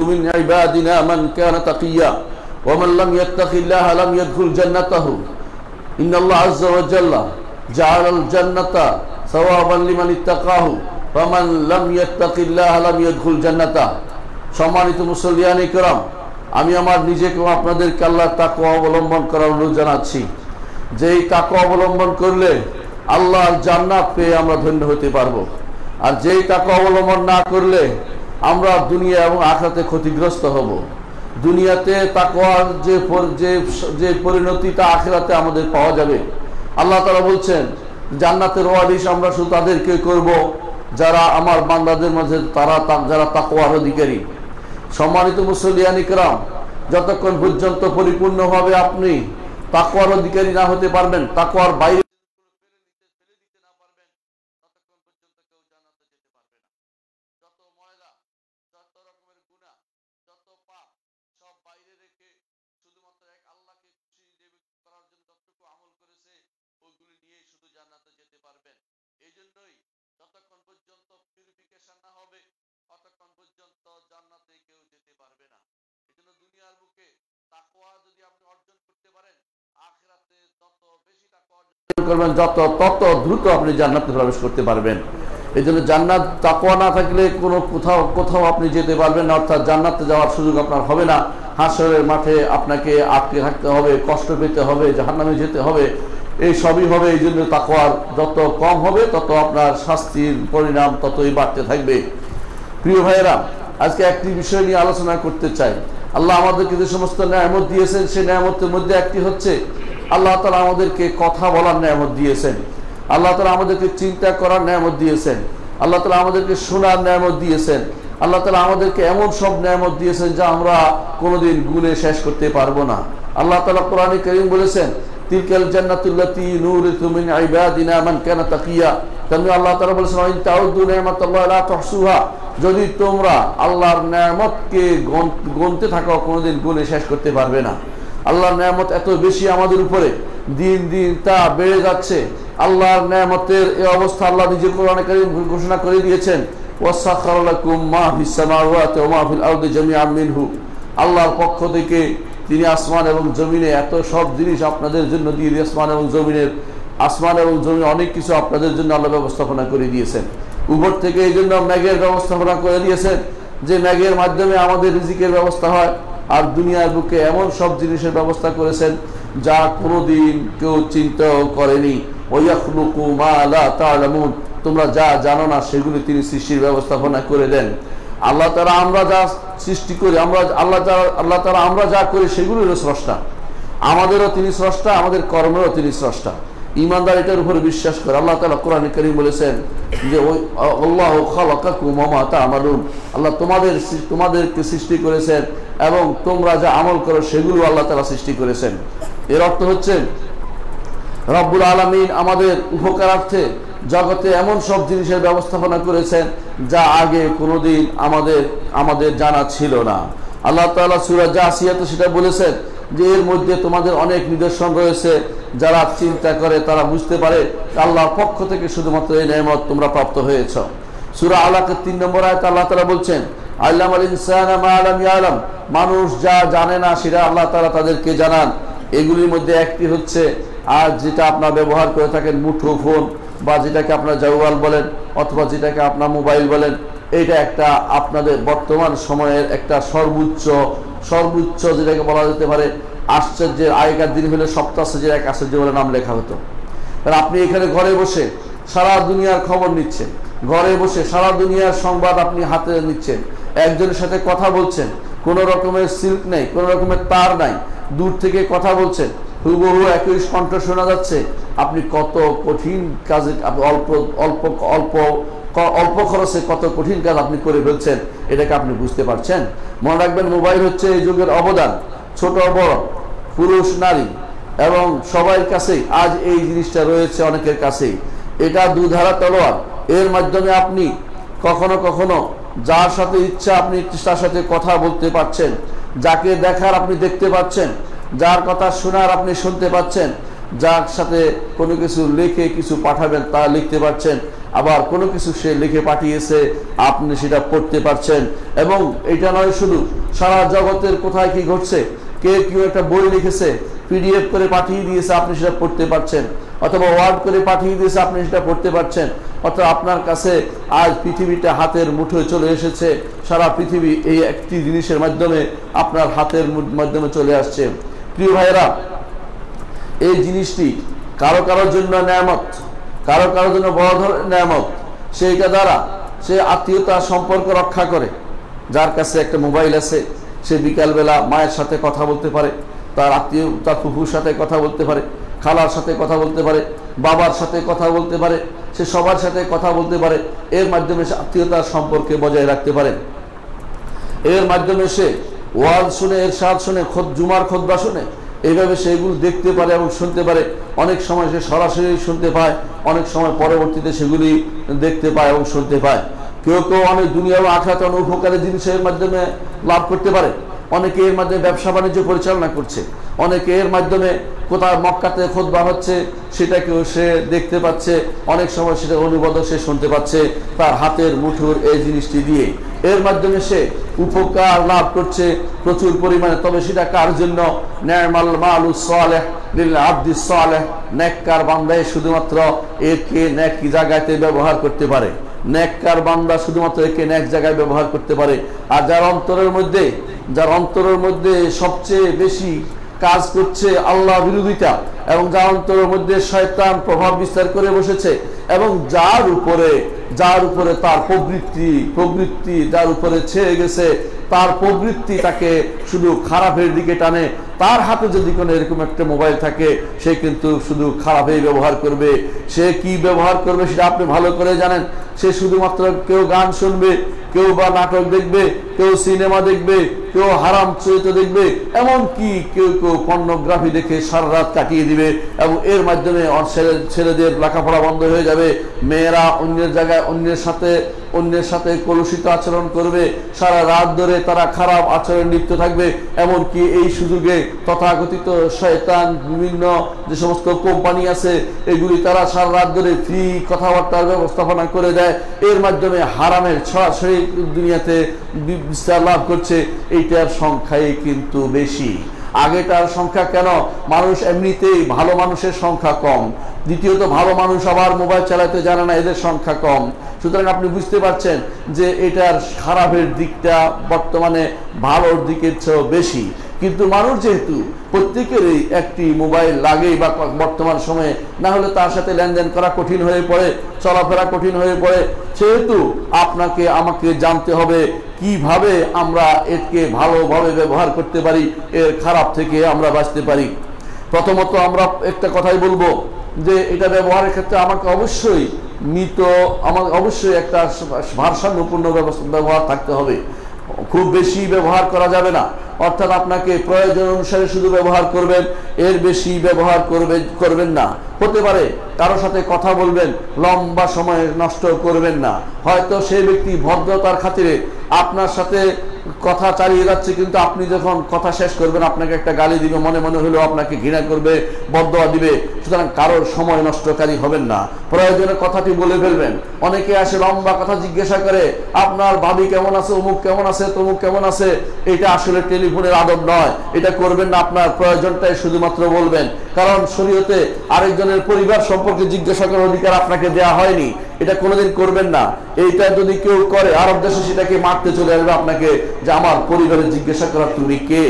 من عبادنا من كان تقيا ومن لم يتق الله لم يدخل جنته إن الله عز وجل جعل الجنة ثوابا لمن اتقاه ومن لم يتق الله لم يدخل جنته সম্মানিত মুসল্লিয়ানে কিরাম আমি আমার নিজেকে ও আপনাদেরকে আল্লাহর তাকওয়া অবলম্বন করার অনুরোধ জানাচ্ছি যে এই তাকওয়া অবলম্বন করলে আল্লাহর জান্নাত পেয়ে আমরা ধন্য হতে পারবো আর যেই তাকওয়া অবলম্বন না করলে আমরা দুনিয়া এবং আখিরাতে ক্ষতিগ্রস্ত হব দুনিয়াতে তাকওয়ার যে পরিণতিটা আখিরাতে আমাদের পাওয়া যাবে আল্লাহ তাআলা বলছেন জান্নাতের ওয়ারিশ আমরা শুধু তাদেরকে করব যারা আমার বান্দাদের মাঝে যারা তাকওয়ার অধিকারী সম্মানিত মুসল্লিয়ান ইকরাম যতক্ষণ পর্যন্ত পরিপূর্ণভাবে আপনি তাকওয়ার অধিকারী না হতে পারবেন তাকওয়ার বাইরে ফেলে দিতে না পারবেন ততক্ষণ পর্যন্ত কেউ জান্নাতে যেতে পারবে না যত ময়লা যত রকমের গুনাহ যত পাপ সব বাইরে রেখে শুধুমাত্র এক আল্লাহকে খুশি করার জন্য যতটুকু আমল করেছে ওইগুলি নিয়েই শুধু জান্নাতে যেতে পারবেন এইজন্যই যতক্ষণ পর্যন্ত পিউরিফিকেশন না হবে ততক্ষণ পর্যন্ত জান্নাতে কেউ যেতে পারবে না এজন্য দুনিয়ার বুকে তাকওয়া যদি আপনি অর্জন করতে পারেন আখিরাতে তত বেশি তাকওয়া অর্জন করবেন তত দ্রুত আপনি জান্নাতে প্রবেশ করতে পারবেন এজন্য জান্নাত তাকওয়া না থাকলে কোনো কোথাও আপনি যেতে পারবেন না অর্থাৎ জান্নাতে যাওয়ার সুযোগ আপনার হবে না হাসরের মাঠে আপনাকে আটকে থাকতে হবে কষ্ট পেতে হবে জাহান্নামে যেতে হবে এই সবই হবে এই জন্য তাকওয়ার যত কম হবে তত আপনার শাস্তির পরিণাম ততই বাড়তে থাকবে প্রিয় ভাইয়েরা আজকে একটি বিষয় নিয়ে আলোচনা করতে চাই আল্লাহ আমাদেরকে যে সমস্ত নিয়ামত দিয়েছেন সেই নিয়ামতের মধ্যে একটি হচ্ছে আল্লাহ তাআলা আমাদেরকে কথা বলার নিয়ামত দিয়েছেন আল্লাহ তাআলা আমাদেরকে চিন্তা করার নিয়ামত দিয়েছেন আল্লাহ তাআলা আমাদেরকে শোনার নিয়ামত দিয়েছেন আল্লাহ তাআলা আমাদেরকে এমন সব নিয়ামত দিয়েছেন যা আমরা কোনোদিন গুণে শেষ করতে পারবো না আল্লাহ তাআলা কোরআনে কারীম বলেছেন তিলকাল জান্নাতুল্লাতী নুরিসু মিন ইবাদিনা মান কানা তাকিয়া তাহলে আল্লাহ তাআলা বলেছেন ইন তাউদ্দু নি'মাতাল্লাহি লা তুহসুহা যদি তোমরা আল্লাহর নিয়ামতকে গুনতে থাকো কোনোদিন গুণে শেষ করতে পারবে না আল্লাহর নিয়ামত এত বেশি আমাদের উপরে দিন দিন তা বেড়ে যাচ্ছে আল্লাহর নিয়ামতের এই অবস্থা আল্লাহ নিজে কোরআনে কারীম ঘোষণা করে দিয়েছেন ওয়াসাখারা লাকুম মা ফিস সামাওয়াতি ওয়া মা ফিল আরদি জামিআন মিনহু আল্লাহর পক্ষ থেকে তিনি আসমান এবং জমিনে এত সব জিনিস আপনাদের জন্য দিয়ে আসমান এবং জমিনে অনেক কিছু আপনাদের জন্য আল্লাহ ব্যবস্থাপনা করে দিয়েছেন উপর থেকে এই জন্য মেঘের ব্যবস্থাপনা করে দিয়েছেন যে মেঘের মাধ্যমে আমাদের রিজিকের ব্যবস্থা হয় আর দুনিয়ার বুকে এমন সব জিনিসের ব্যবস্থা করেছেন যা কোনোদিন কেউ চিন্তাও করেনি ওয়ায়াখলুকু মা লা তা'লামুন তোমরা যা জানো না সেগুলি তিনি সৃষ্টির ব্যবস্থাপনা করে দেন আল্লাহ তাআলা আমরা যা সৃষ্টি করি আল্লাহ তাআলা আমরা যা করি সেগুলোরও স্রষ্টা আমাদেরও তিনি স্রষ্টা আমাদের কর্মেরও তিনি স্রষ্টা ঈমানদার এটার উপর বিশ্বাস করে আল্লাহ তাআলা কোরআনে কারীম বলেছেন যে আল্লাহু খালাকাকুম ওয়া মা তা'মালুন আল্লাহ তোমাদেরকে সৃষ্টি করেছেন এবং তোমরা যা আমল করো সেগুলো আল্লাহ তাআলা সৃষ্টি করেছেন এর অর্থ হচ্ছে রব্বুল আলামিন আমাদের উপকারার্থে জগতে এমন সব জিনিসের ব্যবস্থাপনা করেছেন যা আগে কোনোদিন আমাদের জানা ছিল না আল্লাহ তাআলা সূরা জাসিয়াতে সেটা বলেছেন যে এর মধ্যে তোমাদের অনেক নিদর্শন রয়েছে যারা চিন্তা করে তারা বুঝতে পারে আল্লাহর পক্ষ থেকে শুধুমাত্র এই নিয়ামত তোমরা প্রাপ্ত হয়েছো সূরা আলাকের 3 নম্বর আয়াতে আল্লাহ তাআলা বলছেন আল্লামাল ইনসানা মা লাম ইয়ালাম মানুষ যা জানে না সেটা আল্লাহ তাআলা তাদেরকে জানান এগুলির মধ্যে একটি হচ্ছে আর যেটা আপনারা ব্যবহার করে থাকেন মুঠোফোন বা যেটাকে আপনারা জাওয়াল বলেন অথবা যেটাকে আপনারা মোবাইল বলেন এইটা একটা আপনাদের বর্তমান সময়ের একটা সর্বোচ্চ যেটাকে বলা যেতে পারে আশ্চর্যের আগেকার দিন হলে সপ্তাশ্চর্যের এক আশ্চর্য বলে নাম লেখা হতো কারণ আপনি এখানে ঘরে বসে সারা দুনিয়ার খবর নিচ্ছেন ঘরে বসে সারা দুনিয়ার সংবাদ আপনি হাতে নিচ্ছেন একজনের সাথে কথা বলছেন কোনো রকমের সিল্ক নেই কোনো রকমের তার নাই দূর থেকে কথা বলছেন হুবহু একই কণ্ঠ শোনা যাচ্ছে আপনি কত কঠিন কাজে অল্প খরচে কত কঠিন কাজ আপনি করে ফেলছেন এটাকে আপনি বুঝতে পারছেন মনে রাখবেন মোবাইল হচ্ছে এই যুগের অবদান ছোট বড় পুরুষ নারী এবং সবার কাছেই আজ এই জিনিসটা রয়েছে অনেকের কাছেই এটা দুধারা তলোয়ার এর মাধ্যমে আপনি কখনো কখনো যার সাথে ইচ্ছা আপনি তার সাথে কথা বলতে পারছেন যাকে দেখার আপনি দেখতে পাচ্ছেন যার কথা শোনার আপনি শুনতে পাচ্ছেন যার সাথে কোনো কিছু লিখে কিছু পাঠাবেন তা লিখতে পাচ্ছেন আবার কোনো কিছু সে লিখে পাঠিয়েছে, আপনি সেটা পড়তে পারছেন। এবং এটা নয় শুধু, সারা জগতের কোথায় কি ঘটছে, কেউ একটা বই লিখেছে, PDF করে পাঠিয়ে দিয়েছে, আপনি সেটা পড়তে পারছেন, অথবা ওয়ার্ড করে পাঠিয়ে দিয়েছে, আপনি সেটা পড়তে পারছেন। অর্থাৎ আপনার কাছে আজ পৃথিবীটা হাতের মুঠোয় চলে এসেছে। সারা পৃথিবী এই একটি জিনিসের মাধ্যমে আপনার হাতের মাধ্যমে চলে আসছে। প্রিয় ভাইয়েরা, এই জিনিসটি কারো কারোর জন্য নেয়ামত, কারো কারোর জন্য বড় ধরনের নেয়ামত। সেইটা দ্বারা সে আত্মীয়তার সম্পর্ক রক্ষা করে। যার কাছে একটা মোবাইল আছে, সে বিকালবেলা মায়ের সাথে কথা বলতে পারে, তার আত্মীয়, তার ফুফুর সাথে কথা বলতে পারে, খালার সাথে কথা বলতে পারে, বাবার সাথে কথা বলতে পারে, সে সবার সাথে কথা বলতে পারে। এর মাধ্যমে সে আত্মীয়তার সম্পর্কে বজায় রাখতে পারে। এর মাধ্যমে সে ওয়াজ শুনে, ইরশাদ শুনে, জুমার খুতবা শুনে, এইভাবে সেগুলো দেখতে পারে এবং শুনতে পারে। অনেক সময় সে সরাসরি শুনতে পায়, অনেক সময় পরবর্তীতে সেগুলি দেখতে পায় এবং শুনতে পায়। কেউ অনেক দুনিয়া ও আখিরাত উপকারী জিনিসের মাধ্যমে লাভ করতে পারে। অনেকে এর মাধ্যমে ব্যবসা বাণিজ্য পরিচালনা করছে, অনেকে এর মাধ্যমে কোথাও মক্কাতে খুতবা হচ্ছে সেটাকেও সে দেখতে পাচ্ছে, অনেক সময় সেটা অনুবাদ সে শুনতে পাচ্ছে তার হাতের মুঠোর এই জিনিসটি দিয়ে। এর মাধ্যমে সে উপকার লাভ করছে প্রচুর পরিমাণে। তবে সেটা কার জন্য? নি'মাল মালুস সালেহ লিল আবদিস সালেহ, নেককার বান্দাই শুধুমাত্র একে নেক জায়গাতে ব্যবহার করতে পারে। নেককার বান্দা শুধুমাত্র একে নেক জায়গায় ব্যবহার করতে পারে। আর যার অন্তরের মধ্যে সবচেয়ে বেশি কাজ করছে আল্লাহ বিরোধিতা, এবং যার অন্তরের মধ্যে শয়তান প্রভাব বিস্তার করে বসেছে, এবং যার উপরে তার প্রবৃত্তি যার উপরে ছেয়ে গেছে, তার প্রবৃত্তি তাকে শুধু খারাপের দিকে টানে, তার হাতে যদি কোনো এরকম একটা মোবাইল থাকে, সে কিন্তু শুধু খারাপই ব্যবহার করবে। সে কি ব্যবহার করবে সেটা আপনি ভালো করে জানেন। সে শুধুমাত্র কেউ গান শুনবে, কেউ বা নাটক দেখবে, কেউ সিনেমা দেখবে, কেউ হারাম চরিত্র দেখবে, এমনকি কেউ পর্নোগ্রাফি দেখে সারা রাত কাটিয়ে দিবে। এবং এর মাধ্যমে ছেলেদের লেখাপড়া বন্ধ হয়ে যাবে। মেয়েরা অন্যের জায়গায় অন্যের সাথে কলুষিত আচরণ করবে, সারা রাত ধরে তারা খারাপ আচরণ লিপ্ত থাকবে। এমনকি এই সুযোগে তথাকথিত শয়তান বিভিন্ন যে সমস্ত কোম্পানি আছে, এগুলি তারা সারা রাত ধরে ফ্রি কথাবার্তার ব্যবস্থাপনা করে দেয়। এর মাধ্যমে হারামের সরাসরি দুনিয়াতে বিস্তার লাভ করছে। এইটার সংখ্যাই কিন্তু বেশি। আগেটার সংখ্যা কেন? মানুষ এমনিতেই, ভালো মানুষের সংখ্যা কম। দ্বিতীয়ত ভালো মানুষ আবার মোবাইল চালাতে জানে না, এদের সংখ্যা কম। সুতরাং আপনি বুঝতে পারছেন যে এটার খারাপের দিকটা বর্তমানে ভালোর দিকের চেয়েও বেশি। কিন্তু মানুষ যেহেতু প্রত্যেকেরই একটি মোবাইল লাগেই, বা বর্তমান সময়ে না হলে তার সাথে লেনদেন করা কঠিন হয়ে পড়ে, চলাফেরা কঠিন হয়ে পড়ে, সেহেতু আপনাকে আমাকে জানতে হবে কিভাবে আমরা একে ভালোভাবে ব্যবহার করতে পারি, এর খারাপ থেকে আমরা বাঁচতে পারি। প্রথমত আমরা একটা কথাই বলবো যে এটা ব্যবহারের ক্ষেত্রে আমাকে অবশ্যই একটা ভারসাম্যপূর্ণ ব্যবহার থাকতে হবে। খুব বেশি ব্যবহার করা যাবে না। অর্থাৎ আপনাকে প্রয়োজন অনুসারে শুধু ব্যবহার করবেন, এর বেশি ব্যবহার করবেন না। হতে পারে কারোর সাথে কথা বলবেন, লম্বা সময় নষ্ট করবেন না। হয়তো সেই ব্যক্তি ভদ্রতার খাতিরে আপনার সাথে কথা চালিয়ে যাচ্ছে, কিন্তু আপনি যখন কথা শেষ করবেন আপনাকে একটা গালি দিবে, মনে মনে হলেও আপনাকে ঘৃণা করবে, বদদোয়া দিবে। সুতরাং কারোর সময় নষ্টকারী হবেন না, প্রয়োজনে কথাটি বলে ফেলবেন। অনেকে আসে লম্বা কথা জিজ্ঞাসা করে, আপনার ভাবি কেমন আছে, অমুক কেমন আছে, তমুক কেমন আছে। এটা আসলে টেলিফোনের আদব নয়, এটা করবেন না। আপনার প্রয়োজনটাই শুধুমাত্র বলবেন, কারণ শরীয়তে আরেকজনের পরিবার সম্পর্কে জিজ্ঞাসা করার অধিকার আপনাকে দেওয়া হয়নি। এটা কোনোদিন করবেন না। এইটা যদি কেউ করে, আরব দেশে সেটাকে মারতে চলে আসবে আপনাকে, যে আমার পরিবারের জিজ্ঞাসা করার তুমি কে,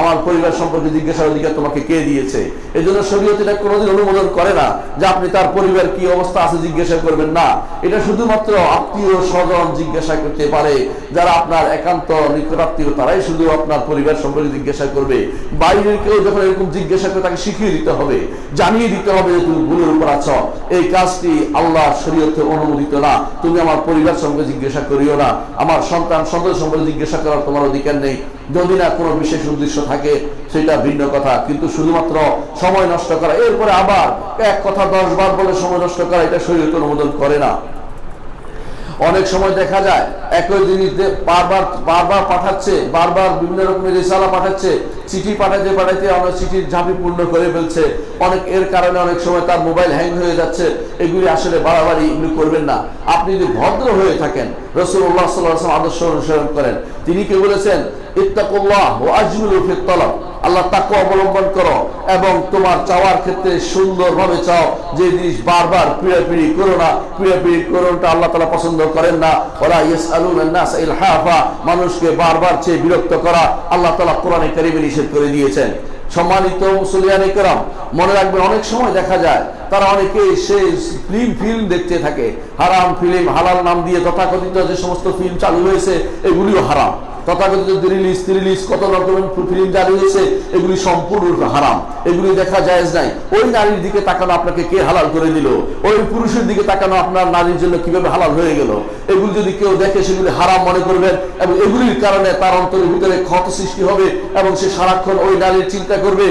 আমার পরিবার সম্পর্কে জিজ্ঞাসার অধিকার তোমাকে কে দিয়েছে। এই জন্য শরীয়ত এটা কোনোদিন অনুমোদন করে না যে আপনি তার পরিবার কি অবস্থা আছে জিজ্ঞাসা করবেন না। এটা শুধুমাত্র আত্মীয় স্বজন জিজ্ঞাসা করতে পারে, যারা আপনার একান্ত নিকটাত্মীয়, তারাই শুধু আপনার পরিবার সম্পর্কে জিজ্ঞাসা করবে। বাইরের কেউ যখন এরকম জিজ্ঞাসা করে, তাকে শিখিয়ে দিতে হবে, জানিয়ে দিতে হবে যে তুমি ভুলের উপর আছো। এই কাজটি আল্লাহ শরীয়তে অনুমোদিত না। তুমি আমার পরিবার সম্পর্কে জিজ্ঞাসা করিও না, আমার সন্তান সন্ততি সম্পর্কে জিজ্ঞাসা করার তোমার অধিকার নেই। যদি না কোনো বিশেষ উদ্দেশ্য থাকে সেটা ভিন্ন কথা, কিন্তু শুধুমাত্র সময় নষ্ট করা, এরপরে আবার এক কথা 10 বার বলে সময় নষ্ট করা, এটা শরীয়ত অনুমোদন করে না। অনেক সময় দেখা যায় একই জিনিস বারবার বারবার পাঠাচ্ছে, বারবার বিভিন্ন রকমের রিসালা পাঠাচ্ছে, চিঠি পাঠাতে পাঠাতে আমরা চিঠির ঝাঁপি পূর্ণ করে ফেলছে অনেক। এর কারণে অনেক সময় তার মোবাইল হ্যাং হয়ে যাচ্ছে। এগুলি আসলে বাড়াবাড়ি এগুলি করবেন না। আপনি যদি ভদ্র হয়ে থাকেন, রাসূলুল্লাহ সাল্লাল্লাহু আলাইহি ওয়াসাল্লাম আদর্শ অনুসরণ করেন, তিনি কে বলেছেন ইত্তাকুল্লাহ ওয়া আজমিলু ফিত তালাব, আল্লাহ তাকওয়া অবলম্বন করো এবং তোমার চাওয়ার ক্ষেত্রে সুন্দরভাবে চাও। যে জিনিস বারবার পিড়াপিড়ি করো না, পিড়াপিড়ি করোটা আল্লাহ তাআলা পছন্দ করেন না। ওয়ালা ইয়াসআলুনা নাস ইলহাফা, মানুষকে বারবার চেয়ে বিরক্ত করা আল্লাহ তাআলা কোরআনে কারীমে নিষেধ করে দিয়েছেন। সম্মানিত মুসলিয়ানে কেরাম, মনে রাখবেন অনেক সময় দেখা যায় তারা অনেকে সেই ফিল্ম দেখতে থাকে, হারাম ফিল্ম, হালাল নাম দিয়ে তথাকথিত যে সমস্ত ফিল্ম চালু হয়েছে এগুলিও হারাম। তথাকথিত রিলিজ কত রকমের ফিল্ম জারি হয়েছে, এগুলি সম্পূর্ণ হারাম, এগুলি দেখা জায়েজ নাই। ওই নারীর দিকে তাকানো আপনাকে কে হালাল করে দিল? ওই পুরুষের দিকে তাকানো আপনার নারীর জন্য কিভাবে হালাল হয়ে গেল? এগুলি যদি কেউ দেখে সেগুলি হারাম মনে করবেন এবং এগুলির কারণে তার অন্তরের ভিতরে ক্ষত সৃষ্টি হবে এবং সে সারাক্ষণ ওই নারীর চিন্তা করবে।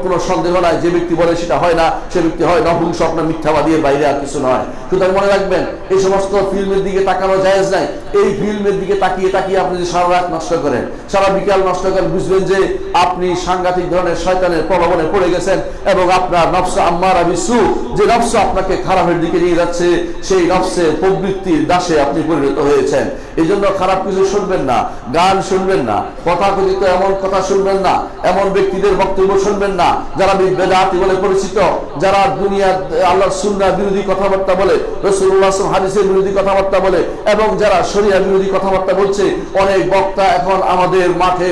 কোনো সন্দেহ নাই, যে ব্যক্তি বলে সেটা হয় না, সে ব্যক্তি হয় নপুংসক, আপনার মিথ্যাবাদীর বাইরে আর কিছু নয়। সুতরাং মনে রাখবেন এই সমস্ত ফিল্মের দিকে তাকানো জায়েজ নাই। এই ফিল্মের দিকে তাকিয়ে তাকিয়ে আপনি যে সারা রাত নষ্ট করেন, সারা বিকাল নষ্ট করেন, বুঝবেন যে আপনি সাংঘাতিক ধরনের শয়তানের প্রলোভনে পড়ে গেছেন এবং আপনার নফস আম্মারা বিসু, যে নফস আপনাকে খারাপের দিকে নিয়ে যাচ্ছে, সেই নফসের প্রবৃত্তির দাসে আপনি পরিণত হয়েছেন। এই জন্য খারাপ কিছু শুনবেন না, গান শুনবেন না, তথাকথিত এমন কথা শুনবেন না, এমন ব্যক্তিদের বক্তব্য শুনবেন না যারা বেদাতি বলে পরিচিত, যারা দুনিয়া আল্লাহর সুন্নাহ বিরোধী কথাবার্তা বলে, রাসূলুল্লাহ সাল্লাল্লাহু আলাইহি ওয়াসাল্লাম হাদিসের বিরোধী কথাবার্তা বলে এবং যারা শরিয়া বিরোধী কথাবার্তা বলছে। অনেক বক্তা এখন আমাদের মাঠে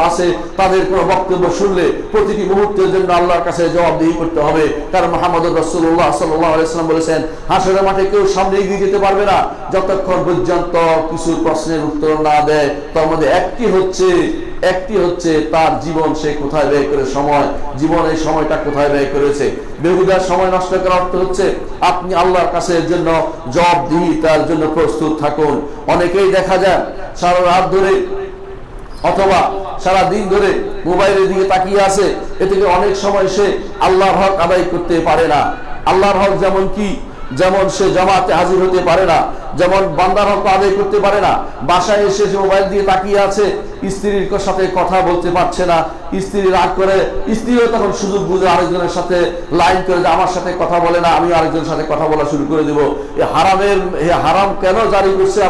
আছে, তাদের কোনো বক্তব্য শুনলে প্রতিটি মুহূর্তের জন্য আল্লাহর কাছে জবাবদিহি করতে হবে। কারণ মুহাম্মদুর রাসূলুল্লাহ সাল্লাল্লাহু আলাইহি ওয়াসাল্লাম বলেছেন, হাসরের মাঠে কেউ সামনে এগিয়ে যেতে পারবে না যতক্ষণ পর্যন্ত কিছু প্রশ্নের উত্তর না দেয়। তার মধ্যে একটি হচ্ছে তার জীবন সে কোথায় ব্যয় করে, জীবনের সময়টা কোথায় ব্যয় করেছে। বেহুদার সময় নষ্ট করার অর্থ হচ্ছে আপনি আল্লাহর কাছে এর জন্য জবাবদিহি তার জন্য প্রস্তুত থাকুন। অনেকেই দেখা যায় সারা রাত ধরে অথবা সারা দিন ধরে মোবাইলের দিকে তাকিয়ে আছে, এ থেকে অনেক সময় সে আল্লাহর হক আদায় করতে পারে না। আল্লাহর হক যেমন সে জামাতে হাজির হতে পারে না, যেমন বান্দার হক আদায় করতে পারে না। বাসায় এসে সে মোবাইল দিয়ে তাকিয়ে আছে, স্ত্রীর সাথে কথা বলতে পারছে না, স্ত্রী রাগ করে, স্ত্রীও তখন সুযোগ বুঝে আরেকজনের সাথে লাইন করে যে আমার সাথে কথা বলে না, আমি আরেকজনের সাথে কথা বলা শুরু করে দেব। হারাম কেন জারি করছে?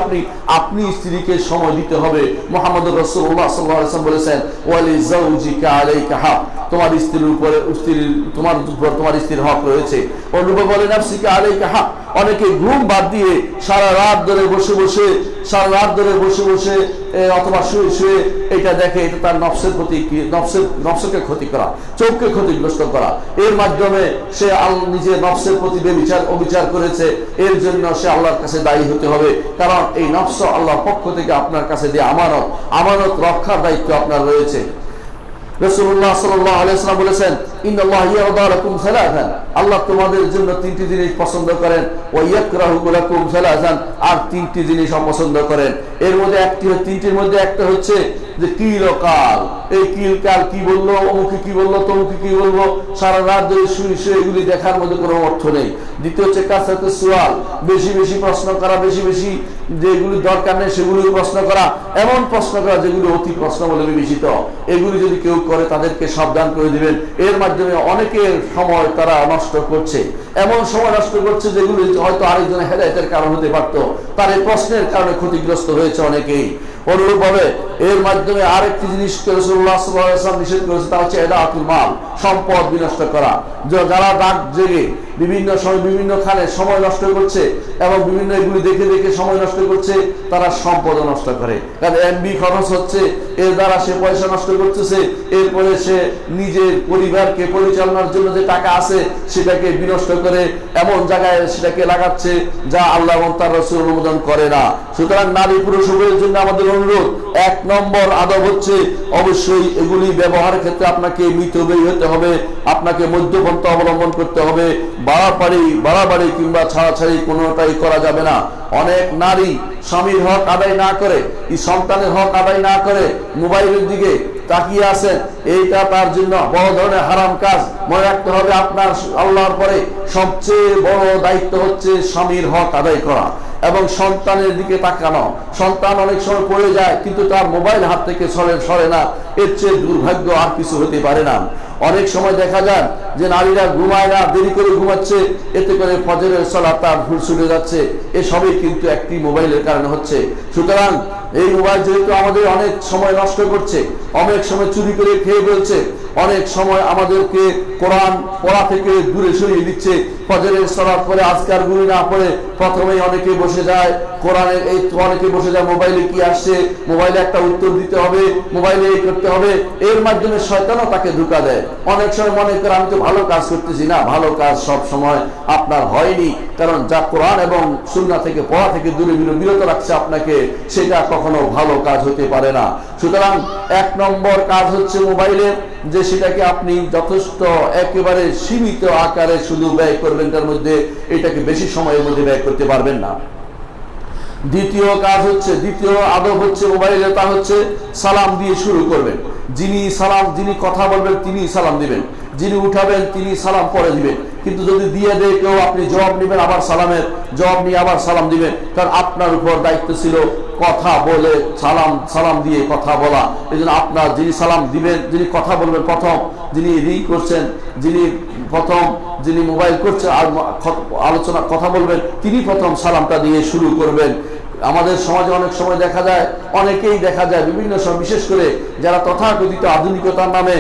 আপনি স্ত্রীকে সময় দিতে হবে। মুহাম্মদুর রাসূলুল্লাহ সাল্লাল্লাহু আলাইহি ওয়াসাল্লাম বলেছেন, ওয়ালি যাওজিকা আলাইকা হক, তোমার স্ত্রীর উপর তোমার স্ত্রীর হক রয়েছে। অনুরূপ বলে নাফসিকা আলাইকা হক, অনেকে ঘুম বাদ দিয়ে সারা রাত ধরে বসে বসে অথবা শুয়ে এটা দেখে, এটা তার নফসের প্রতি নফসকে ক্ষতি করা, চোখকে ক্ষতিগ্রস্ত করা। এর মাধ্যমে সে নিজের নফসের প্রতি অবিচার করেছে। এর জন্য সে আল্লাহর কাছে দায়ী হতে হবে, কারণ এই নফস আল্লাহর পক্ষ থেকে আপনার কাছে দিয়ে আমানত রক্ষার দায়িত্ব আপনার রয়েছে। রাসূলুল্লাহ সাল্লাল্লাহু আলাইহি ওয়াসাল্লাম বলেছেন, ইন্নাল্লাহা ইয়ারদা লাকুম সালাসান, আল্লাহ তোমাদের জন্য তিনটি জিনিস পছন্দ করেন, ওয়া ইয়াকরাহু লাকুম সালাসান, আর তিনটি জিনিস অপছন্দ করেন। এর মধ্যে তিনটির মধ্যে একটা হচ্ছে যে কিল ও কাল। এই কিল কাল কি বললো, অমুকে কি বললো, তমুকে কি বলবো, সারা রাত ধরে শুয়ে এগুলি দেখার মধ্যে কোনো অর্থ নেই। দ্বিতীয় হচ্ছে কাসরাতুস সুআল, বেশি প্রশ্ন করা, বেশি যেগুলি দরকার নেই সেগুলি প্রশ্ন করা, এমন প্রশ্ন করা যেগুলি অতি প্রশ্ন বলে বিবেচিত। এগুলি যদি কেউ করে তাদেরকে সাবধান করে দিবেন। এর মাধ্যমে অনেকের সময় তারা নষ্ট করছে, এমন সময় নষ্ট করছে যেগুলি হয়তো আরেকজনের হেদায়েতের কারণ হতে পারত, তার এই প্রশ্নের কারণে ক্ষতিগ্রস্ত হয়েছে অনেকেই। অনুরূপভাবে এর মাধ্যমে আরেকটি জিনিস রাসূলুল্লাহ সাল্লাল্লাহু আলাইহি ওয়াসাল্লাম নিষেধ করেছে, তা হচ্ছে ইদাআতুল মাল, সম্পদ বিনষ্ট করা। যারা রাত জেগে বিভিন্ন সময় বিভিন্ন খানে সময় নষ্ট করছে এবং বিভিন্ন এগুলি দেখে সময় নষ্ট করছে, তারা সম্পদ নষ্ট করে। কারণ এমবি খরচ হচ্ছে, এর দ্বারা সে পয়সা নষ্ট করতেছে। এরপরে সে নিজের পরিবারকে পরিচালনার জন্য যে টাকা আছে সেটাকে বিনষ্ট করে এমন জায়গায় সেটাকে লাগাচ্ছে যা আল্লাহ এবং তার রাসূল অনুমোদন করে না। সুতরাং নারী পুরুষ উভয়ের জন্য আমাদের অনুরোধ, 1 নম্বর আদব হচ্ছে অবশ্যই এগুলি ব্যবহারের ক্ষেত্রে আপনাকে মিতব্যয়ী হতে হবে, আপনাকে মধ্যপন্থা অবলম্বন করতে হবে। বাড়াবাড়ি কিংবা ছাড়াছাড়ি কোনোটাই করা যাবে না। অনেক নারী স্বামীর হক আদায় না করে, সন্তানের হক আদায় না করে মোবাইলের দিকে তাকিয়ে আছেন, এইটা তার জন্য বড় ধরনের হারাম কাজ। মনে রাখতে হবে আপনার আল্লাহর পরে সবচেয়ে বড় দায়িত্ব হচ্ছে স্বামীর হক আদায় করা। এবং সন্তানের দিকে তাকানো। সন্তান অনেক সময় পড়ে যায় কিন্তু তার মোবাইল হাত থেকে সরে না, এর চেয়ে দুর্ভাগ্য আর কিছু হতে পারে না। অনেক সময় দেখা যায় যে নারীরা ঘুমায় না, দেরি করে ঘুমাচ্ছে, এতে করে ফজরের সালাত তার ভুল ছুটে যাচ্ছে। এসবই কিন্তু একটি মোবাইলের কারণে হচ্ছে। সুতরাং এই মোবাইল যেহেতু আমাদের অনেক সময় নষ্ট করছে, অনেক সময় চুরি করে খেয়ে ফেলছে, অনেক সময় আমাদেরকে কোরআন পড়া থেকে দূরে সরিয়ে দিচ্ছে। ফজরের সালাত পরে আজকার গুলি না পড়ে প্রথমেই অনেকে বসে যায় কোরআনের, এই অনেকে বসে যায় মোবাইলে কি আসছে, মোবাইলে একটা উত্তর দিতে হবে, মোবাইলে এই করতে হবে। এর মাধ্যমে শয়তানও তাকে ধোঁকা দেয়। অনেক সময় মনে করে আমি তো ভালো কাজ করতেছি। না, ভালো কাজ সব সময় আপনার হয়নি, কারণ যা কোরআন এবং সুন্নাহ থেকে পড়া থেকে দূরে বিরত রাখছে আপনাকে, সেটা কখনো ভালো কাজ হতে পারে না। সুতরাং 1 নম্বর কাজ হচ্ছে মোবাইলের, যে সেটাকে আপনি যথেষ্ট একেবারে সীমিত আকারে শুধু ব্যয় করবেন, তার মধ্যে এটাকে বেশি সময়ের মধ্যে ব্যয় করতে পারবেন না। দ্বিতীয় কাজ হচ্ছে, দ্বিতীয় আদব হচ্ছে মোবাইলে, তা হচ্ছে সালাম দিয়ে শুরু করবেন। যিনি কথা বলবেন তিনি সালাম দিবেন, যিনি উঠাবেন তিনি সালাম পরে দিবেন। কিন্তু যদি দিয়ে দেয় কেউ, আপনি জবাব নেবেন, আবার সালামের জবাব নিয়ে আবার সালাম দিবেন, কারণ আপনার উপর দায়িত্ব ছিল কথা বলে সালাম দিয়ে কথা বলা। এই জন্য আপনার যিনি সালাম দিবেন, যিনি কথা বলবেন প্রথম, যিনি রিং করছেন, যিনি মোবাইল করছেন আর আলোচনা কথা বলবেন, তিনি প্রথম সালামটা দিয়ে শুরু করবেন। আমাদের সমাজে অনেক সময় অনেকেই দেখা যায় বিভিন্ন সময়, বিশেষ করে যারা তথাকথিত আধুনিকতার নামে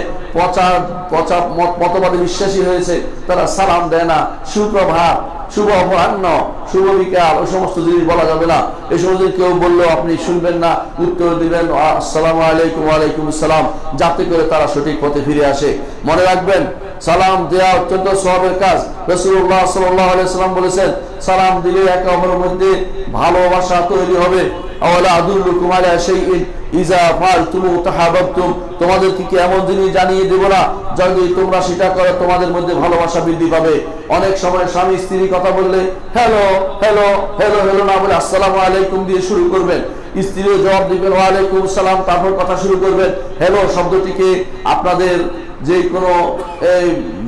পচা মতবাদে বিশ্বাসী হয়েছে, তারা সালাম দেয় না। সুপ্রভাত, শুভ অপরাহ্ন, শুভ বিকাল, ওই সমস্ত জিনিস বলা যাবে না। এই সমস্ত কেউ বললো আপনি শুনবেন না, উত্তর দিবেন আসসালামু আলাইকুম, ওয়ালাইকুম আসসালাম, যাতে করে তারা সঠিক পথে ফিরে আসে। মনে রাখবেন, সালাম দেওয়া অত্যন্ত সওয়াবের কাজ। রাসূলুল্লাহ সাল্লাল্লাহু আলাইহি ওয়াসাল্লাম বলেছেন, সালাম দিলে একে অপরের মধ্যে ভালোবাসা তৈরি হবে। আওয়ালা আদুল্লুকুম আলা শাইইন ইযা ফাআলতুমু তাহাব্বাতুম, তোমাদেরকে কি এমন জিনিস জানিয়ে দেব না, যদি তোমরা সেটা করো তোমাদের মধ্যে ভালোবাসা বৃদ্ধি পাবে। অনেক সময় স্বামী স্ত্রী কথা বললে হ্যালো হ্যালো হ্যালো হ্যালো না বলে আসসালামু আলাইকুম দিয়ে শুরু করবেন, স্ত্রীও জবাব দিবেন ওয়ালাইকুম আসসালাম, তারপর কথা শুরু করবেন। হ্যালো শব্দটিকে আপনাদের যে কোনো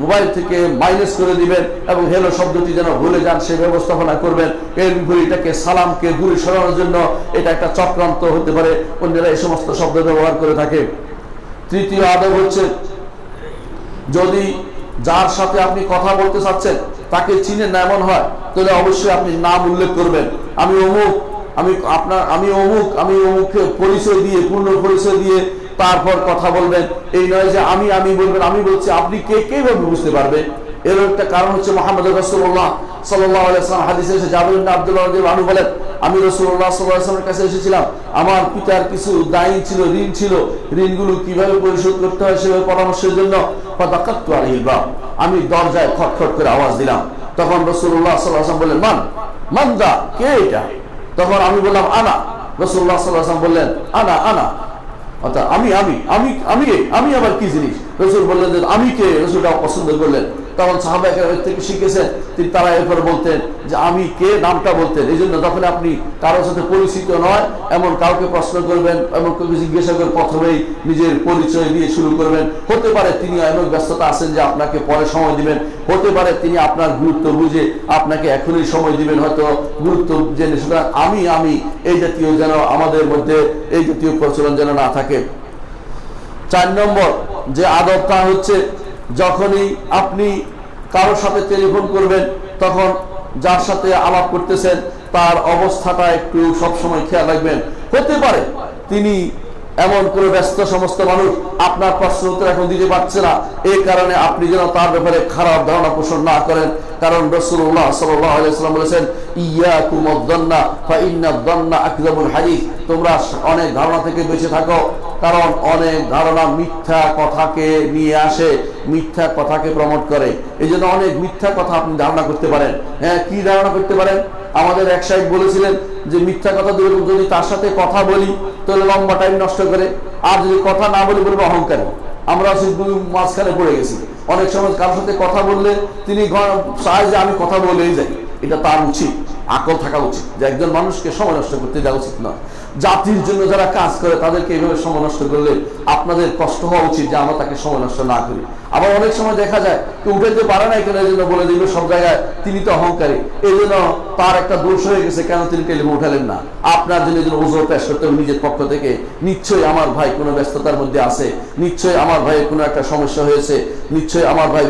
মোবাইল থেকে মাইনাস করে দিবেন এবং হ্যালো শব্দটি যেন ভুলে যান সে ব্যবস্থাপনা করবেন। এর বিপরীতটাকে সালামকে দূরে সরানোর জন্য এটা একটা চক্রান্ত হতে পারে, অন্যরা এই সমস্ত শব্দ ব্যবহার করে থাকে। তৃতীয় আদব হচ্ছে, যদি যার সাথে আপনি কথা বলতে চাচ্ছেন তাকে চিনেন না এমন হয়, তাহলে অবশ্যই আপনি নাম উল্লেখ করবেন। আমি অমুক, আমি অমুককে পরিচয় দিয়ে, পূর্ণ পরিচয় দিয়ে তারপর কথা বলবেন। এই নয় যে আমি বলবেন, আমি বলছি, আপনি কিভাবে বুঝতে পারবেন? এর একটা কারণ হচ্ছে মুহাম্মদ রাসূলুল্লাহ সাল্লাল্লাহু আলাইহি ওয়াসাল্লাম হাদিসে এসে জাবির ইবনে আব্দুল্লাহ রাদিয়াল্লাহু আনহু বলেন, আমি রাসূলুল্লাহ সাল্লাল্লাহু আলাইহি ওয়াসাল্লামের কাছে এসেছিলাম, আমার পিতার কিছু দায়ী ছিল, ঋণ ছিল, ঋণগুলো কিভাবে পরিশোধ করতে হয় সেভাবে পরামর্শের জন্য ফাদাকাতু আলাইহিল বাব, আমি দরজায় খটখট করে আওয়াজ দিলাম। তখন রাসূলুল্লাহ সাল্লাল্লাহু আলাইহি ওয়াসাল্লাম বললেন, মান দা, কে এটা? তখন আমি বললাম আনা। রাসূলুল্লাহ সাল্লাল্লাহু আলাইহি ওয়াসাল্লাম বললেন আনা, অর্থাৎ আমি আবার কি জিনিস? রাসূল বললেন যে আমি কে? রাসূলটা পছন্দ করলেন। তখন সাহাবায়ে কেরাম থেকে শিখেছেন, তারা এরপরে বলতেন যে আমি কে, নামটা বলতেন। এই জন্য যখন আপনি কারোর সাথে পরিচিত নয় এমন কাউকে প্রশ্ন করবেন, এমন কাউকে জিজ্ঞাসা করে প্রথমেই নিজের পরিচয় দিয়ে শুরু করবেন। হতে পারে তিনি এমন ব্যস্ততা আছেন যে আপনাকে পরে সময় দিবেন, হতে পারে তিনি আপনার গুরুত্ব বুঝে আপনাকে এখনই সময় দিবেন, হয়তো গুরুত্ব জেনে। সুতরাং আমি এই জাতীয় যেন আমাদের মধ্যে এই জাতীয় প্রচলন যেন না থাকে। 4 নম্বর যে আদবটা হচ্ছে, যখনই আপনি কারোর সাথে টেলিফোন করবেন তখন যার সাথে আলাপ করতেছেন তার অবস্থাটা একটু সবসময় খেয়াল রাখবেন। হতে পারে তিনি এমন করে ব্যস্ত, সমস্ত মানুষ আপনার প্রশ্ন উত্তর এখন দিতে পারছে না, এই কারণে আপনি যেন তার ব্যাপারে খারাপ ধারণা পোষণ না করেন। কারণ রাসূলুল্লাহ সাল্লাল্লাহু আলাইহি ওয়াসাল্লাম বলেছেন, ইয়াকুম আয-যান্না ফা ইন্নায-যান্না আকযাবুল হাদিস, তোমরা অনেক ধারণা থেকে বেঁচে থাকো, কারণ অনেক ধারণা মিথ্যা কথাকে নিয়ে আসে, মিথ্যা কথাকে প্রমোট করে। এই জন্য অনেক মিথ্যা কথা আপনি ধারণা করতে পারেন। হ্যাঁ, কি ধারণা করতে পারেন? আমাদের এক সাহেব বলেছিলেন যে মিথ্যা কথা যদি তার সাথে কথা বলি তাহলে লম্বা টাইম নষ্ট করে, আর যদি কথা না বলি বলবো অহংকারী। আমরা মাঝখানে পড়ে গেছি। অনেক সময় কারোর সাথে কথা বললে তিনি চায় যে আমি কথা বলেই যাই, এটা তার উচিত, আকল থাকা উচিত যে একজন মানুষকে সময় নষ্ট করতে দেওয়া উচিত নয়। জাতির জন্য যারা কাজ করে তাদেরকে এইভাবে সময় নষ্ট করলে আপনাদের কষ্ট হওয়া উচিত যে আমরা তাকে সময় নষ্ট না করি। আবার অনেক সময় দেখা যায় কেউ উঠাইতে পারে না কেন, এই জন্য বলে দিল সব জায়গায় তিনি তো অহংকারী, এই জন্য তার একটা দোষ হয়ে গেছে, কেন তিনি টেলিফোন উঠালেন না। আপনার জন্য ওজোর পেশ করতে হবে নিজের পক্ষ থেকে, নিশ্চয়ই আমার ভাই কোনো ব্যস্ততার মধ্যে আছে, নিশ্চয়ই আমার ভাইয়ের কোনো একটা সমস্যা হয়েছে, নিশ্চয়ই আমার ভাই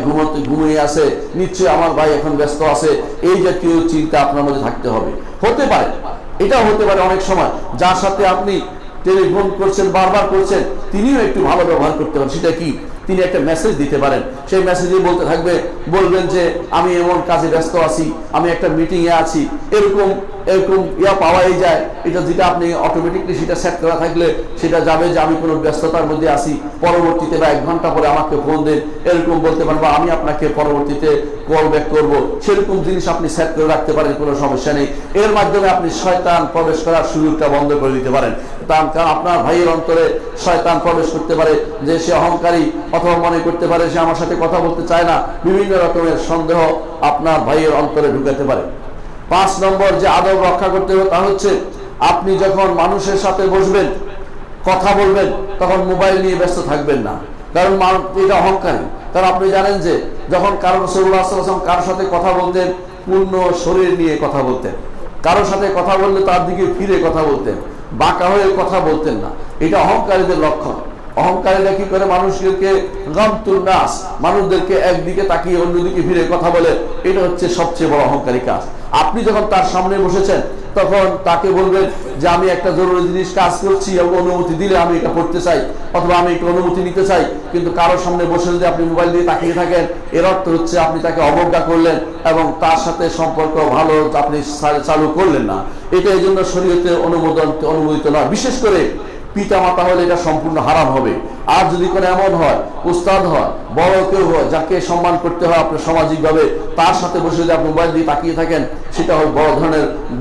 ঘুমিয়ে আছে, নিশ্চয়ই আমার ভাই এখন ব্যস্ত আছে, এই জাতীয় চিন্তা আপনার মধ্যে থাকতে হবে। হতে পারে, এটাও হতে পারে অনেক সময় যার সাথে আপনি টেলিফোন করছেন বারবার করছেন তিনিও একটু ভালো ব্যবহার করতে পারেন। সেটা কি? তিনি একটা মেসেজ দিতে পারেন, সেই মেসেজে বলতে থাকবে, বলবেন যে আমি এমন কাজে ব্যস্ত আছি, আমি একটা মিটিংয়ে আছি, এরকম এরকম পাওয়াই যায়। এটা যেটা আপনি অটোমেটিকলি সেটা সেট করা থাকলে সেটা যাবে যে আমি কোনো ব্যস্ততার মধ্যে আছি, পরবর্তীতে বা 1 ঘন্টা পরে আমাকে ফোন দেন, এরকম বলতে পারবো, আমি আপনাকে পরবর্তীতে কল ব্যাক করবো। সেরকম জিনিস আপনি সেট করে রাখতে পারেন, কোনো সমস্যা নেই। এর মাধ্যমে আপনি শয়তান প্রবেশ করার সুযোগটা বন্ধ করে দিতে পারেন। কারণ আপনার ভাইয়ের অন্তরে শয়তান প্রবেশ করতে পারে যে সে অহংকারী, অথবা মনে করতে পারে সে আমার সাথে কথা বলতে চায় না, বিভিন্ন রকমের সন্দেহ আপনার ভাইয়ের অন্তরে ঢুকাতে পারে। 5 নম্বর যে আদব রক্ষা করতে হবে তা হচ্ছে আপনি যখন মানুষের সাথে বসবেন কথা বলবেন তখন মোবাইল নিয়ে ব্যস্ত থাকবেন না, কারণ এটা অহংকারী। কারণ আপনি জানেন যে যখন রাসূলুল্লাহ সাল্লাল্লাহু আলাইহি ওয়াসাল্লাম কারোর সাথে কথা বলতেন পূর্ণ শরীর নিয়ে কথা বলতেন, কারোর সাথে কথা বললে তার দিকে ফিরে কথা বলতেন, বাঁকা হয়ে কথা বলতেন না। এটা অহংকারীদের লক্ষণ। অহংকারীরা কি করে? মানুষদেরকে গামতুন নাস, মানুষদেরকে একদিকে তাকিয়ে অন্যদিকে ফিরে কথা বলে, এটা হচ্ছে সবচেয়ে বড় অহংকারী কাজ। আপনি যখন তার সামনে বসেছেন তখন তাকে বলবেন যে আমি একটা জরুরি জিনিস কাজ করছি এবং অনুমতি দিলে আমি এটা করতে চাই, অথবা আমি একটু অনুমতি নিতে চাই। কিন্তু কারোর সামনে বসে যদি আপনি মোবাইল দিয়ে তাকিয়ে থাকেন, এর অর্থ হচ্ছে আপনি তাকে অবজ্ঞা করলেন এবং তার সাথে সম্পর্ক ভালো আপনি চালু করলেন না। এটা এই জন্য শরীয়তে অনুমোদিত নয়। বিশেষ করে পিতা মাতা হলে এটা সম্পূর্ণ হারাম হবে। আর যদি কোনো এমন হয়, উস্তাদ হয়, বড় কেউ হয়, যাকে সম্মান করতে হয় আপনার সামাজিকভাবে, তার সাথে বসে যদি আপনি মোবাইল দিয়ে তাকিয়ে থাকেন, সেটা হয়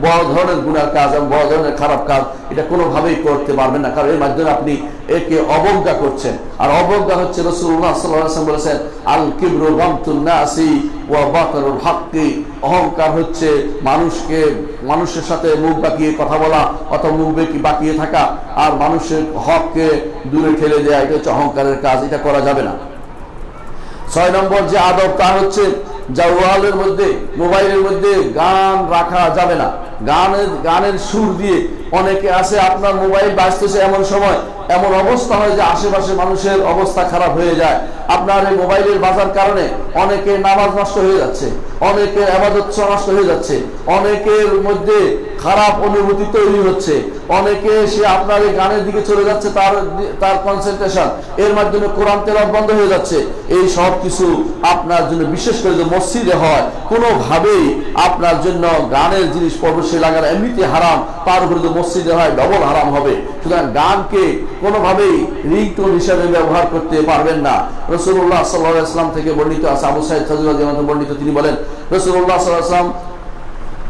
বড় ধরনের গুনার কাজ এবং বড় ধরনের খারাপ কাজ। এটা কোনোভাবেই করতে পারবেন না, কারণ এর মাধ্যমে আপনি একে অবজ্ঞা করছেন। আর অবজ্ঞা হচ্ছে রাসূলুল্লাহ সাল্লাল্লাহু আলাইহি ওয়াসাল্লাম বলেছেন, আল কিবরু গামতুন নাসি ওয়া বাতারুল হাক্কি। অহংকার হচ্ছে মানুষের সাথে মুখ বাঁকিয়ে কথা বলা অথবা মুখ বাঁকিয়ে থাকা, আর মানুষের হককে দূরে ঠেলে দেয়া, এটা হচ্ছে অহংকারের কাজ। এটা করা যাবে না। 6 নম্বর যে আদব তা হচ্ছে জাওয়ালের মধ্যে, মোবাইলের মধ্যে গান রাখা যাবে না। গানের সুর দিয়ে অনেকে আছে আপনার মোবাইল বাজতেছে এমন সময় এমন অবস্থা হয় যে আশেপাশে মানুষের অবস্থা খারাপ হয়ে যায়। আপনার এই মোবাইলের বাজার কারণে অনেকে নামাজ নষ্ট হয়ে যাচ্ছে, অনেকের ইবাদত নষ্ট হয়ে যাচ্ছে, অনেকের মধ্যে খারাপ অনুভূতি তৈরি হচ্ছে, অনেকে সে আপনার এই গানের দিকে চলে যাচ্ছে, তার কনসেন্ট্রেশন, এর মাধ্যমে কোরআন তেলাওয়াত বন্ধ হয়ে যাচ্ছে। এই সব কিছু আপনার জন্য, বিশেষ করে যে মসজিদে হয়, কোনোভাবেই আপনার জন্য গানের জিনিস প্রবেশে লাগানো এমনিতে হারাম, তার উপরে যে মসজিদে হয় ডবল হারাম হবে। সুতরাং গানকে কোনোভাবেই রিংটোন হিসাবে ব্যবহার করতে পারবেন না। রাসূলুল্লাহ সাল্লাল্লাহু আলাইহি ওয়াসাল্লাম থেকে বর্ণিত আছে, আবু সাঈদ খাদরী রাদিয়াল্লাহু আনহু বর্ণিত, তিনি বলেন রাসূলুল্লাহ সাল্লাল্লাহু আলাইহি ওয়াসাল্লাম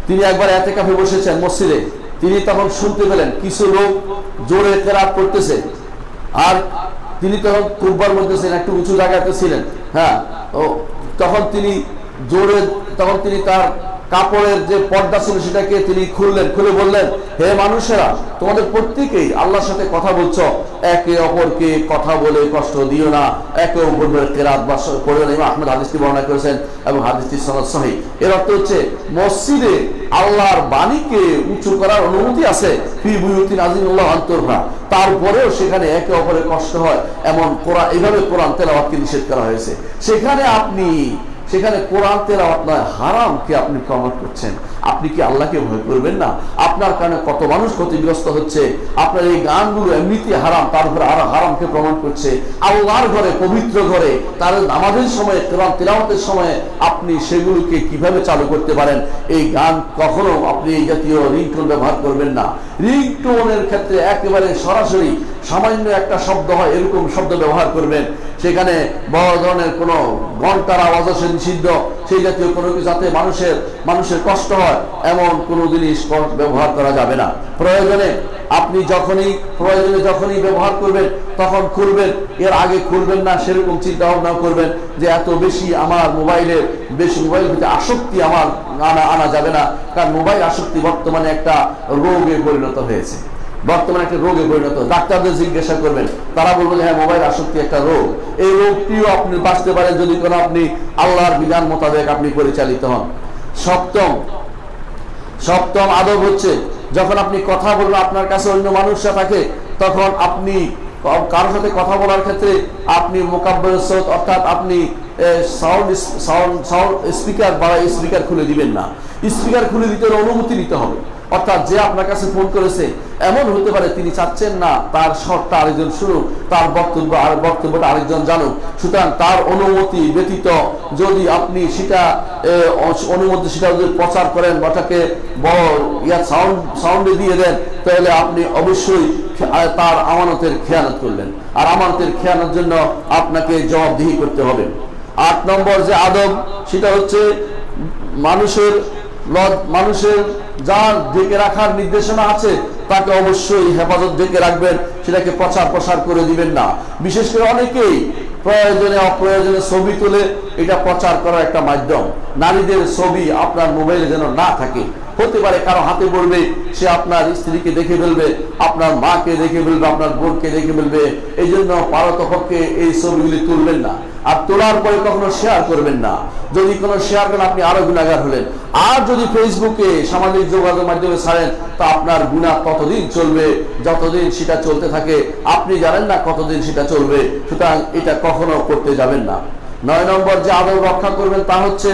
তিনি একবার ইতিকাফে বসেছেন মসজিদে, তিনি তখন শুনতে পেলেন কিছু লোক জোরে কেরাত করতেছে, আর তিনি তখন কুব্বার মধ্যে ছিলেন, একটু উঁচু জায়গাতে ছিলেন। হ্যাঁ, তখন তিনি তার কাপড়ের যে পর্দা ছিল সেটাকে তিনি খুললেন, খুলে বললেন, হে মানুষেরা, তোমাদের প্রত্যেকেই আল্লাহর সাথে কথা বলছো, একে অপরকে কথা বলে কষ্ট দিও না, একে অপরের কেরাত বা পড়িও না। ইমাম আহমদ হাদিসটি বর্ণনা করেছেন এবং হাদিসটি সনদ সহিহ। এর অর্থ হচ্ছে মসজিদে আল্লাহর বাণীকে উঁচু করার অনুমতি আছে, ফি বুয়ুতিন আযিনুল্লাহ আনতুরফা, তারপরেও সেখানে একে অপরের কষ্ট হয় এমন এইভাবে কোরআন তেলাওয়াতকে নিষেধ করা হয়েছে। সেখানে কোরআন তেলাওয়াত নয়, হারামকে আপনি প্রমোট করছেন। আপনি কি আল্লাহকে ভয় করবেন না? আপনার কারণে কত মানুষ ক্ষতিগ্রস্ত হচ্ছে। আপনার এই গানগুলো এমনিতে হারাম, তার উপরে আরো হারামকে প্রমাণ করছে। আল্লাহর ঘরে, পবিত্র ঘরে, তার নামাজের সময়, কোরআন তেলাওয়াতের সময় আপনি সেগুলোকে কিভাবে চালু করতে পারেন? এই গান কখনো আপনি এই জাতীয় রিংটোন ব্যবহার করবেন না। রিংটোনের ক্ষেত্রে একেবারে সরাসরি সামান্য একটা শব্দ হয় এরকম শব্দ ব্যবহার করবেন। সেখানে বড় ধরনের কোনো ঘন্টার আওয়াজ আসে নিষিদ্ধ, সেই জাতীয় কোনো কিছু যাতে মানুষের কষ্ট হয় এমন কোনো জিনিস ব্যবহার করা যাবে না। প্রয়োজনে যখনই ব্যবহার করবেন তখন খুলবেন, এর আগে খুলবেন না সেরকম চিন্তা ভাবনা করবেন যে এত বেশি মোবাইলের প্রতি আসক্তি আনা যাবে না, কারণ মোবাইল আসক্তি বর্তমানে একটা রোগে পরিণত হয়েছে। বর্তমানে একটা রোগে পরিণত। ডাক্তারদের জিজ্ঞাসা করবেন, তারা বলবেন হ্যাঁ মোবাইল আসক্তি একটা রোগ। এই রোগটিও আপনি বাঁচতে পারেন যদি কোনো আপনি আল্লাহর বিধান মোতাবেক আপনি পরিচালিত হন। সপ্তম আদব হচ্ছে, যখন আপনি কথা বলবেন আপনার কাছে অন্য মানুষরা থাকে, তখন আপনি কারোর সাথে কথা বলার ক্ষেত্রে আপনি মুকাব্বির সৌত অর্থাৎ আপনি সাউন্ড স্পিকার বা স্পিকার খুলে দিবেন না। স্পিকার খুলে দিতে অনুমতি নিতে হবে। অর্থাৎ যে আপনার কাছে ফোন করেছে এমন হতে পারে তিনি চাচ্ছেন না তার স্বরটা আরেকজন শুনুক, তার বক্তব্যটা আরেকজন জানুক। সুতরাং তার অনুমতি ব্যতীত যদি আপনি সেটা যদি প্রচার করেন বা তাকে সাউন্ডে দিয়ে দেন, তাহলে আপনি অবশ্যই তার আমানতের খেয়ানত করলেন, আর আমানতের খেয়ানোর জন্য আপনাকে জবাবদিহি করতে হবে। 8 নম্বর যে আদব সেটা হচ্ছে মানুষের যার ঢেকে রাখার নির্দেশনা আছে তাকে অবশ্যই হেফাজত ঢেকে রাখবেন, সেটাকে প্রসার করে দিবেন না। বিশেষ করে অনেকেই প্রয়োজনে অপ্রয়োজনে ছবি তুলে এটা প্রচার করার একটা মাধ্যম। নারীদের ছবি আপনার মোবাইলে যেন না থাকে। হতে পারে কারো হাতে পড়বে, সে আপনার স্ত্রীকে দেখে ফেলবে, আপনার মাকে দেখে ফেলবে, আপনার বোনকে দেখে ফেলবে। এই জন্য পারতপক্ষে এই ছবিগুলি তুলবেন না, আর তোলার পরে কখনো শেয়ার করবেন না। যদি কোনো শেয়ার করেন আপনি আরো গুনাহগার হলেন। আর যদি ফেসবুকে সামাজিক যোগাযোগ মাধ্যমে ছাড়েন তা আপনার গুনাহ ততদিন চলবে যতদিন সেটা চলতে থাকে, আপনি জানেন না কতদিন সেটা চলবে। সুতরাং এটা কখনো করতে যাবেন না। 9 নম্বর যে আদব রক্ষা করবেন তা হচ্ছে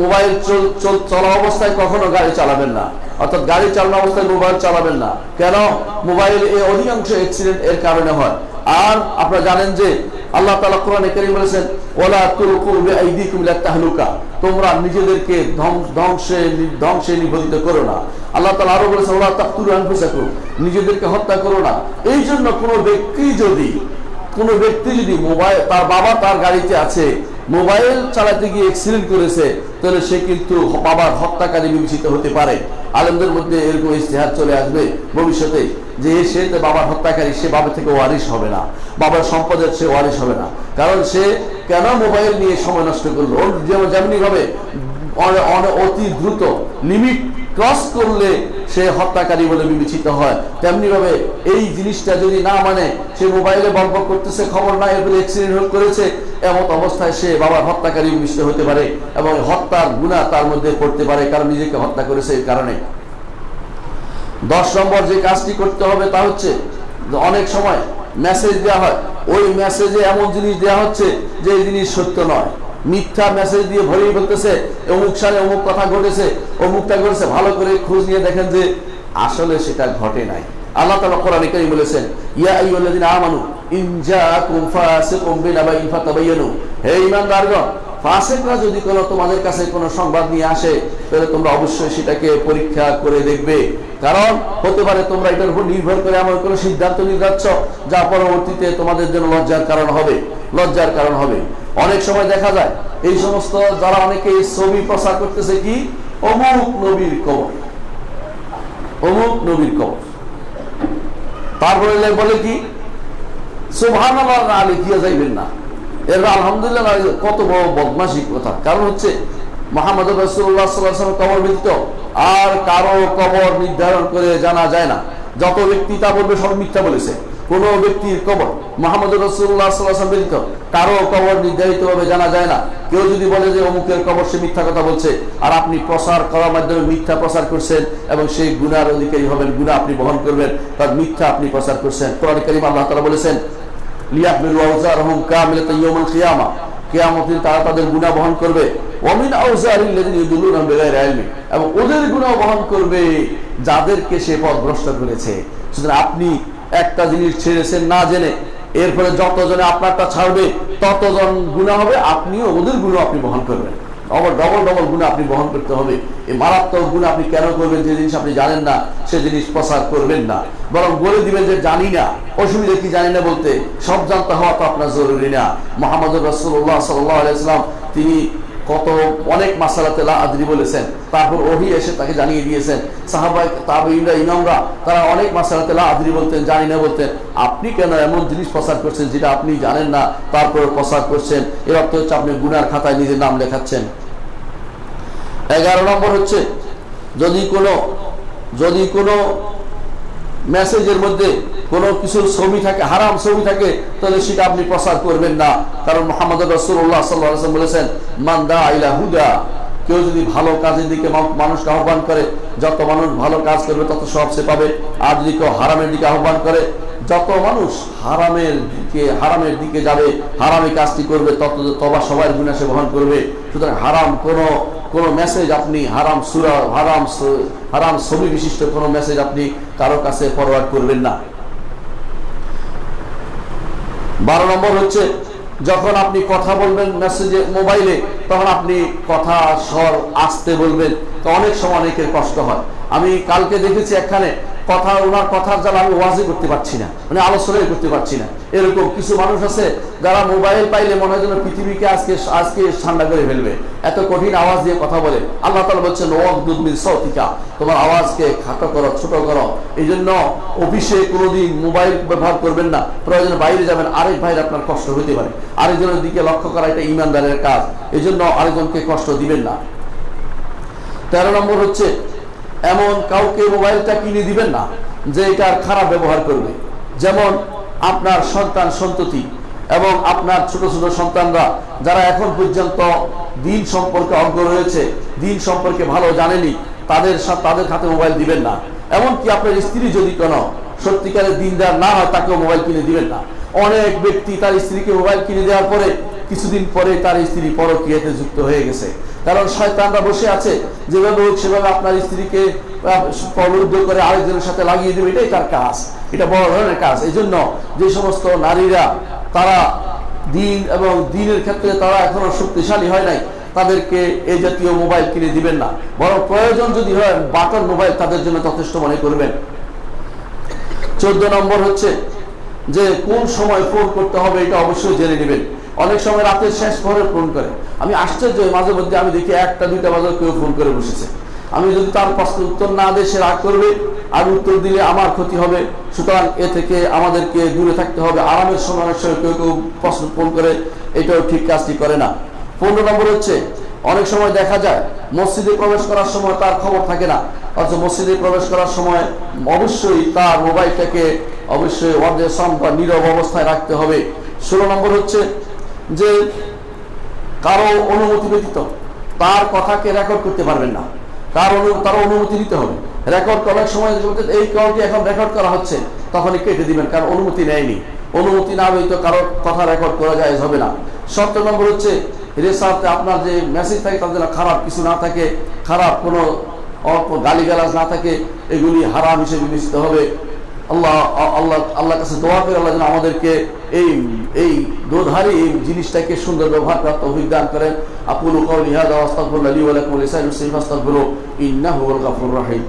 মোবাইল চলা অবস্থায় কখনো গাড়ি চালাবেন না। অর্থাৎ গাড়ি চালানো অবস্থায় মোবাইল চালাবেন না। কেন? মোবাইল এই অধিকাংশ অ্যাক্সিডেন্ট এর কারণে হয়। আর আপনারা জানেন যে আল্লাহ তাআলা কোরআনে কারীম বলেছেন, ওয়ালা তুলকু বিআইদিকুম ইলা তাহলুকা, তোমরা নিজেদেরকে ধ্বংসে নিবেদিত করো না। আল্লাহ তাআলা আরো বলেছেন, ওয়ালা তাকতুলু আনফুসাকুম, নিজেদেরকে হত্যা করো না। এই জন্য কোনো ব্যক্তি যদি মোবাইল, তার বাবা তার গাড়িতে আছে, মোবাইল চালাতে গিয়ে অ্যাক্সিডেন্ট করেছে, তাহলে সে কিন্তু বাবার হত্যাকারী বিবেচিত হতে পারে। আলেমদের মধ্যে এরকম ইজতিহাদ চলে আসবে ভবিষ্যতে যে সে বাবার হত্যাকারী, সে বাবা থেকে ওয়ারিশ হবে না, বাবার সম্পদের সে ওয়ারিশ হবে না। কারণ সে কেন মোবাইল নিয়ে সময় নষ্ট করলো? যেমনি ভাবে অতি দ্রুত লিমিট ক্রস করলে সে হত্যাকারী বলে বিবেচিত হয়, তেমনি ভাবে এই জিনিসটা যদি না মানে, সে মোবাইলে বম্প করতেছে, খবর নাই এরপরে অ্যাক্সিডেন্ট করেছে, এমন অবস্থায় সে বাবার হত্যাকারী বিবেচিত হতে পারে এবং হত্যার গুনাহ তার মধ্যে পড়তে পারে, কারণ নিজেকে হত্যা করেছে এই কারণে। 10 নম্বর যে কাজটি করতে হবে তা হচ্ছে, অনেক সময় মেসেজ দেওয়া হয়, ওই মেসেজে এমন জিনিস দেওয়া হচ্ছে যে এই জিনিস সত্য নয়, মিথ্যা মেসেজ দিয়ে ভরিয়ে ফেলতেছে। অমুক সালে অমুক কথা ঘটেছে, অমুকটা ঘটেছে, ভালো করে খোঁজ নিয়ে দেখেন যে আসলে সেটা ঘটে নাই। আল্লাহ তাআলা কোরআনে কারীমে বলেছেন, ইয়া আইয়ুহাল্লাযীনা আমানু ইন জাআকুম ফাসিকুম বিনাবাইন ফাতাবায়ানু, হে ঈমানদারগণ, ফাসিকরা যদি তোমাদের কাছে কোনো সংবাদ নিয়ে আসে, তাহলে তোমরা অবশ্যই সেটাকে পরীক্ষা করে দেখবে। কারণ হতে পারে তোমরা এটার উপর নির্ভর করে এমন কোনো সিদ্ধান্ত নিয়ে যাচ্ছ যা পরবর্তীতে তোমাদের জন্য লজ্জার কারণ হবে। অনেক সময় দেখা যায় এই সমস্ত যারা অনেকে ছবি প্রচার করতেছে, কি অমুক নবীর কবর, তারপরে বলে কি সুবহানাল্লাহ না লিখিয়া যাইবেন না। এর আলহামদুলিল্লাহ কত বড় বদমাশি কথা। কারণ হচ্ছে মুহাম্মদ রাসূলুল্লাহ সাল্লাল্লাহু আলাইহি ওয়াসাল্লাম কবর ব্যতীত আর কারো কবর নির্ধারণ করে জানা যায় না। যত ব্যক্তি তা বলবে সব মিথ্যা বলেছে। কোন ব্যক্তির কবর মুহাম্মদ রাসূলুল্লাহ সাল্লাল্লাহু আলাইহি ওয়াসাল্লাম ব্যতীত কারো কবর নির্ধারিতভাবে জানা যায় না। কেউ যদি বলে যে অমুকের কবর, সে মিথ্যা কথা বলছে, আর আপনি প্রচার করার মাধ্যমে মিথ্যা প্রচার করছেন এবং সেই গুনার অধিকারী হবেন, গুনাহ আপনি বহন করবেন, তার মিথ্যা আপনি প্রচার করছেন। কোরআন কারীমে আল্লাহ তাআলা বলেছেন, লিয়াহমিলু আওজারহুম কামিলাতান ইয়াউমাল কিয়ামা, কিয়ামতের দিন তারা তাদের গুনাহ বহন করবে, ওয়া মিন আওজারিল্লাযিনা ইউদিল্লুনা বিগাইরি ইলমি, এবং ওদের গুনাহ বহন করবে যাদেরকে সে পথভ্রষ্ট করেছে। সুতরাং আপনি একটা জিনিস ছেড়েছেন না জেনে, এরপরে যতজনে আপনারটা ছাড়বে ততজন গুনাহ হবে, আপনিও ওদের গুনাহ আপনি বহন করবেন। ডবল গুনাহ আপনি বহন করতে হবে। এই মারাত্মক গুনাহ আপনি কেন করবেন? যে জিনিস আপনি জানেন না সে জিনিস প্রচার করবেন না, বরং বলে দিবেন যে জানি না। অসুবিধা কি জানি না বলতে? সব জানতে হওয়া তো আপনার জরুরি না। মুহাম্মদ রাসূলুল্লাহ সাল্লাল্লাহু আলাইহি ওয়াসাল্লাম তিনি অনেক মাসালাতে লা আদরি বলেছেন, তারপর ওহী এসে তাকে জানিয়ে দিয়েছেন। সাহাবা তাবেঈনরা, ইমামরা, তারা অনেক মাসালাতে লা আদরি বলতেন, জানি না বলতেন। আপনি কেন এমন জিনিস প্রচার করছেন যেটা আপনি জানেন না, তারপরে প্রচার করছেন? এর অর্থ হচ্ছে আপনি গুনার খাতায় নিজের নাম লেখাচ্ছেন। 11 নম্বর হচ্ছে, যদি কোনো যদি কোনো মেসেজের মধ্যে কোনো কিছুর ছবি থাকে, হারাম ছবি থাকে, তাহলে সেটা আপনি প্রচার করবেন না। কারণ মুহাম্মদ রাসূলুল্লাহ সাল্লাল্লাহু আলাইহি ওয়াসাল্লাম বলেছেন, মান দাআ ইলা হুদা, কেউ যদি ভালো কাজের দিকে মানুষকে আহ্বান করে, যত মানুষ ভালো কাজ করবে তত সব সে পাবে। আর যদি কেউ হারামের দিকে আহ্বান করে, যত মানুষ হারামের দিকে যাবে, হারামি কাজটি করবে, তত তবা সবার গুনাহ সে বহন করবে। সুতরাং হারাম কোনো মেসেজ আপনি, হারাম সূরা, হারাম ছবি বিশিষ্ট কোনো মেসেজ আপনি কারো কাছে ফরওয়ার্ড করবেন না। 12 নম্বর হচ্ছে, যখন আপনি কথা বলবেন মেসেজে, মোবাইলে, তখন আপনি কথা স্বর আস্তে বলবেন। তো অনেক সময় অনেকের কষ্ট হয়। আমি কালকে দেখেছি একখানে ওনার কথার জ্বালা আমি ওয়াজই করতে পারছি না, মানে আলোচনাই করতে পারছি না। এরকম কিছু মানুষ আছে যারা মোবাইল পাইলে মনে হয় যেন পৃথিবীকে আজকে ঠান্ডা করে ফেলবে, এত কঠিন আওয়াজ দিয়ে কথা বলে। আল্লাহ তাআলা বলছেন, ওয়াগদুদ মিন সাউতিকা, তোমার আওয়াজকে খাটো করো, ছোট করো। এই জন্য অফিসে কোনোদিন মোবাইল ব্যবহার করবেন না। প্রয়োজনে বাইরে যাবেন, আরেক ভাইয়ের আপনার কষ্ট হতে পারে, আরেকজনের দিকে লক্ষ্য করা এটা ঈমানদারের কাজ। এই জন্য আরেকজনকে কষ্ট দিবেন না। 13 নম্বর হচ্ছে, এমন কাউকে মোবাইলটা কিনে দিবেন না যে এটার খারাপ ব্যবহার করবে। যেমন আপনার সন্তান সন্ততি এবং আপনার ছোট ছোট সন্তানরা যারা এখন পর্যন্ত দিন সম্পর্কে অজ্ঞ রয়েছে, দিন সম্পর্কে ভালো জানেনি, তাদের হাতে মোবাইল দিবেন না। এমনকি আপনার স্ত্রী যদি কোনো সত্যিকারের দিনদার না হয়, তাকেও মোবাইল কিনে দিবেন না। অনেক ব্যক্তি তার স্ত্রীকে মোবাইল কিনে দেওয়ার পরে কিছুদিন পরে তার স্ত্রী পরকীয়াতে যুক্ত হয়ে গেছে। কারণ শয়তানরা বসে আছে, যেভাবে হোক সেভাবে আপনার স্ত্রীকে প্রলুব্ধ করে আরেকজনের সাথে লাগিয়ে দেবে, এটাই তার কাজ, এটা বড় ধরনের কাজ। এই জন্য যে সমস্ত নারীরা তারা দিন এবং দিনের ক্ষেত্রে তারা এখনো শক্তিশালী হয় নাই, তাদেরকে এই জাতীয় মোবাইল কিনে দিবেন না। বরং প্রয়োজন যদি হয় বাটন মোবাইল তাদের জন্য যথেষ্ট মনে করবেন। 14 নম্বর হচ্ছে যে কোন সময় ফোন করতে হবে এটা অবশ্যই জেনে নেবেন। অনেক সময় রাতের শেষ পরে ফোন করে, আমি আশ্চর্য, মাঝে মধ্যে আমি দেখি 1টা 2টা বাজে কেউ ফোন করে বসেছে। আমি যদি তার প্রশ্নের উত্তর না দিই সে রাগ করবে, আর উত্তর দিলে আমার ক্ষতি হবে। সুতরাং এ থেকে আমাদেরকে দূরে থাকতে হবে। আরামের সময় অনেক সময় কেউ প্রশ্ন ফোন করে, এটাও ঠিক কাজটি করে না। 15 নম্বর হচ্ছে, অনেক সময় দেখা যায় মসজিদে প্রবেশ করার সময় তার খবর থাকে না, অথচ মসজিদে প্রবেশ করার সময় অবশ্যই তার মোবাইলটাকে অবশ্যই নীরব অবস্থায় রাখতে হবে। 16 নম্বর হচ্ছে যে কারো অনুমতি ব্যতীত তার কথাকে রেকর্ড করতে পারবেন না, তার অনুমতি নিতে হবে। রেকর্ড করার সময় এই কলটি এখন রেকর্ড করা হচ্ছে, তখনই কেটে দিবেন, কারণ অনুমতি নেয়নি। অনুমতি না ব্যতীত কারো কথা রেকর্ড করা যায় হবে না। 17 নম্বর হচ্ছে, রেসার্চে আপনার যে মেসেজ থাকে তার জন্য খারাপ কিছু না থাকে, খারাপ কোনো গালিগালাজ না থাকে, এগুলি হারাম হিসেবে বিবেচিত হবে। আল্লাহ কাছে দোয়া করে আল্লাহ যেন আমাদেরকে এই দোধারি এই জিনিসটাকে সুন্দর ব্যবহার করার তৌফিক দান করেন। আকুলু কাওলি হাযা ওয়া আস্তাগফিরুল্লাহ লি ওয়া লাকুম ওয়া লিসাইরিল মুসলিমিন ফাস্তাগফিরুহু ইন্নাহু হুয়াল গাফুরুর রাহিম।